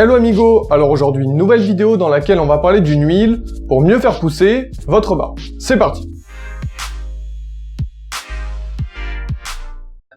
Hello amigo, alors aujourd'hui une nouvelle vidéo dans laquelle on va parler d'une huile pour mieux faire pousser votre barbe. C'est parti.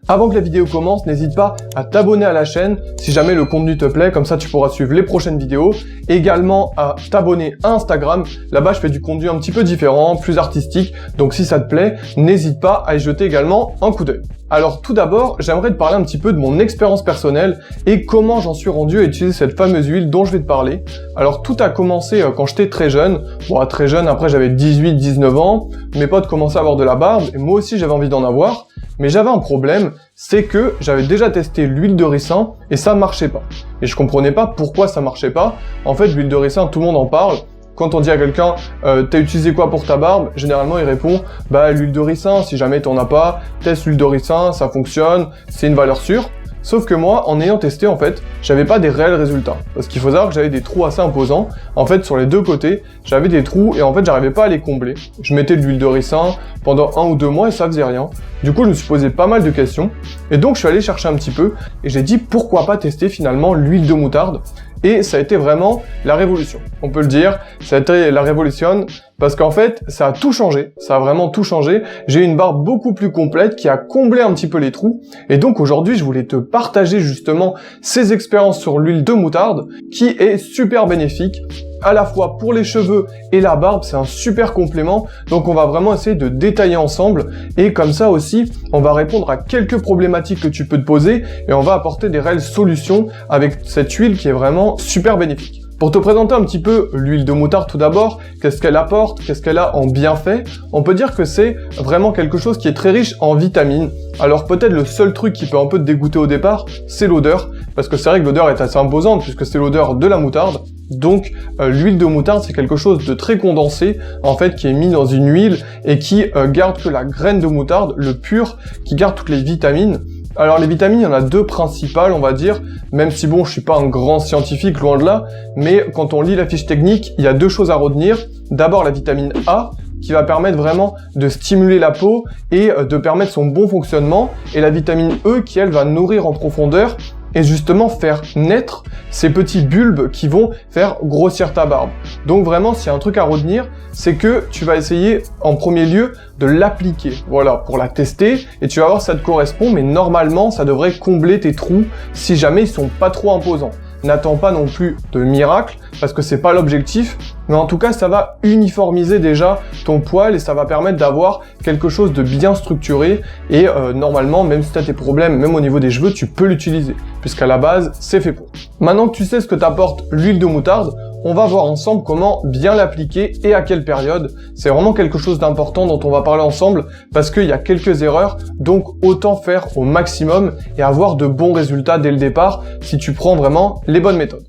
Avant que la vidéo commence, n'hésite pas à t'abonner à la chaîne si jamais le contenu te plaît, comme ça tu pourras suivre les prochaines vidéos. Et également à t'abonner à Instagram, là-bas je fais du contenu un petit peu différent, plus artistique, donc si ça te plaît, n'hésite pas à y jeter également un coup d'œil. Alors tout d'abord, j'aimerais te parler un petit peu de mon expérience personnelle et comment j'en suis rendu à utiliser cette fameuse huile dont je vais te parler. Alors tout a commencé quand j'étais très jeune, très jeune, après j'avais 18-19 ans, mes potes commençaient à avoir de la barbe et moi aussi j'avais envie d'en avoir. Mais j'avais un problème, c'est que j'avais déjà testé l'huile de ricin et ça marchait pas. Et je comprenais pas pourquoi ça marchait pas. En fait, l'huile de ricin, tout le monde en parle. Quand on dit à quelqu'un t'as utilisé quoi pour ta barbe, généralement il répond l'huile de ricin, si jamais t'en as pas, teste l'huile de ricin, ça fonctionne, c'est une valeur sûre. Sauf que moi, en ayant testé, en fait, j'avais pas des réels résultats. Parce qu'il faut savoir que j'avais des trous assez imposants. En fait, sur les deux côtés, j'avais des trous et en fait, j'arrivais pas à les combler. Je mettais de l'huile de ricin pendant 1 ou 2 mois et ça faisait rien. Du coup, je me suis posé pas mal de questions. Et donc, je suis allé chercher un petit peu et j'ai dit pourquoi pas tester finalement l'huile de moutarde. Et ça a été vraiment la révolution. On peut le dire, ça a été la révolution parce qu'en fait, ça a tout changé. Ça a vraiment tout changé. J'ai une barbe beaucoup plus complète qui a comblé un petit peu les trous. Et donc aujourd'hui, je voulais te partager justement ces expériences sur l'huile de moutarde qui est super bénéfique. À la fois pour les cheveux et la barbe, c'est un super complément. Donc on va vraiment essayer de détailler ensemble. Et comme ça aussi, on va répondre à quelques problématiques que tu peux te poser et on va apporter des réelles solutions avec cette huile qui est vraiment super bénéfique. Pour te présenter un petit peu l'huile de moutarde tout d'abord, qu'est-ce qu'elle apporte, qu'est-ce qu'elle a en bienfait, on peut dire que c'est vraiment quelque chose qui est très riche en vitamines. Alors peut-être le seul truc qui peut un peu te dégoûter au départ, c'est l'odeur, parce que c'est vrai que l'odeur est assez imposante puisque c'est l'odeur de la moutarde. Donc l'huile de moutarde c'est quelque chose de très condensé en fait qui est mis dans une huile et qui garde que la graine de moutarde, le pur, qui garde toutes les vitamines. Alors les vitamines, il y en a 2 principales, on va dire, même si bon, je suis pas un grand scientifique, loin de là, mais quand on lit la fiche technique, il y a 2 choses à retenir. D'abord la vitamine A, qui va permettre vraiment de stimuler la peau et de permettre son bon fonctionnement, et la vitamine E qui, elle, va nourrir en profondeur et justement faire naître ces petits bulbes qui vont faire grossir ta barbe. Donc vraiment, s'il y a un truc à retenir, c'est que tu vas essayer en premier lieu de l'appliquer, voilà, pour la tester, et tu vas voir si ça te correspond, mais normalement, ça devrait combler tes trous si jamais ils sont pas trop imposants. N'attends pas non plus de miracle, parce que c'est pas l'objectif, mais en tout cas, ça va uniformiser déjà ton poil et ça va permettre d'avoir quelque chose de bien structuré et normalement, même si tu as tes problèmes, même au niveau des cheveux, tu peux l'utiliser, puisqu'à la base, c'est fait pour. Maintenant que tu sais ce que t'apporte l'huile de moutarde, on va voir ensemble comment bien l'appliquer et à quelle période. C'est vraiment quelque chose d'important dont on va parler ensemble parce qu'il y a quelques erreurs, donc autant faire au maximum et avoir de bons résultats dès le départ si tu prends vraiment les bonnes méthodes.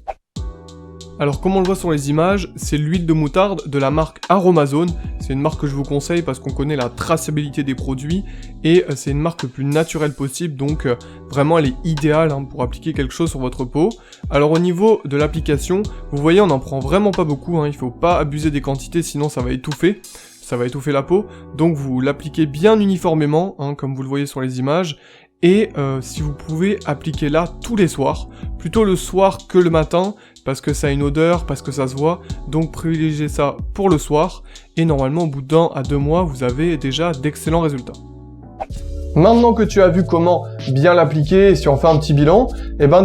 Alors comme on le voit sur les images, c'est l'huile de moutarde de la marque Aromazone. C'est une marque que je vous conseille parce qu'on connaît la traçabilité des produits et c'est une marque le plus naturelle possible, donc vraiment elle est idéale pour appliquer quelque chose sur votre peau. Alors au niveau de l'application, vous voyez on n'en prend vraiment pas beaucoup, il faut pas abuser des quantités sinon ça va étouffer la peau. Donc vous l'appliquez bien uniformément, comme vous le voyez sur les images. Et si vous pouvez appliquer là tous les soirs, plutôt le soir que le matin, parce que ça a une odeur, parce que ça se voit, donc privilégiez ça pour le soir, et normalement au bout d'1 à 2 mois, vous avez déjà d'excellents résultats. Maintenant que tu as vu comment bien l'appliquer, et si on fait un petit bilan,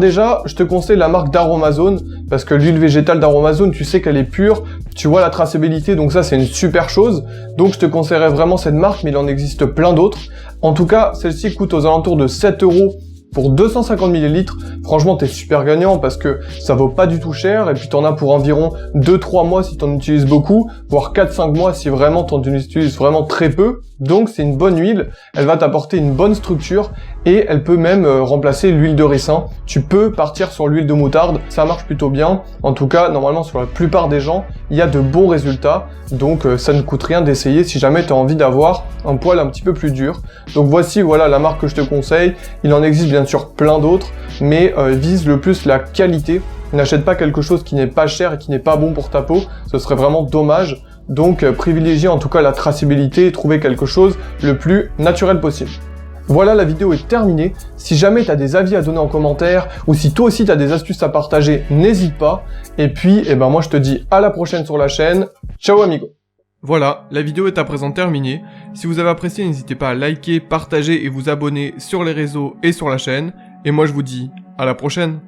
déjà, je te conseille la marque d'Aromazone, parce que l'huile végétale d'Aromazone, tu sais qu'elle est pure, tu vois la traçabilité, donc ça c'est une super chose, donc je te conseillerais vraiment cette marque, mais il en existe plein d'autres. En tout cas, celle-ci coûte aux alentours de 7 € pour 250 ml, franchement t'es super gagnant parce que ça vaut pas du tout cher et puis t'en as pour environ 2-3 mois si t'en utilises beaucoup, voire 4-5 mois si vraiment t'en utilises vraiment très peu. Donc c'est une bonne huile, elle va t'apporter une bonne structure et elle peut même remplacer l'huile de ricin. Tu peux partir sur l'huile de moutarde, ça marche plutôt bien. En tout cas, normalement sur la plupart des gens, il y a de bons résultats. Donc ça ne coûte rien d'essayer si jamais tu as envie d'avoir un poil un petit peu plus dur. Donc voici la marque que je te conseille. Il en existe bien sûr plein d'autres, mais vise le plus la qualité. N'achète pas quelque chose qui n'est pas cher et qui n'est pas bon pour ta peau, ce serait vraiment dommage. Donc privilégiez en tout cas la traçabilité et trouvez quelque chose le plus naturel possible. Voilà, la vidéo est terminée. Si jamais tu as des avis à donner en commentaire, ou si toi aussi tu as des astuces à partager, n'hésite pas. Et puis, moi je te dis à la prochaine sur la chaîne. Ciao amigo. Voilà, la vidéo est à présent terminée. Si vous avez apprécié, n'hésitez pas à liker, partager et vous abonner sur les réseaux et sur la chaîne. Et moi je vous dis à la prochaine.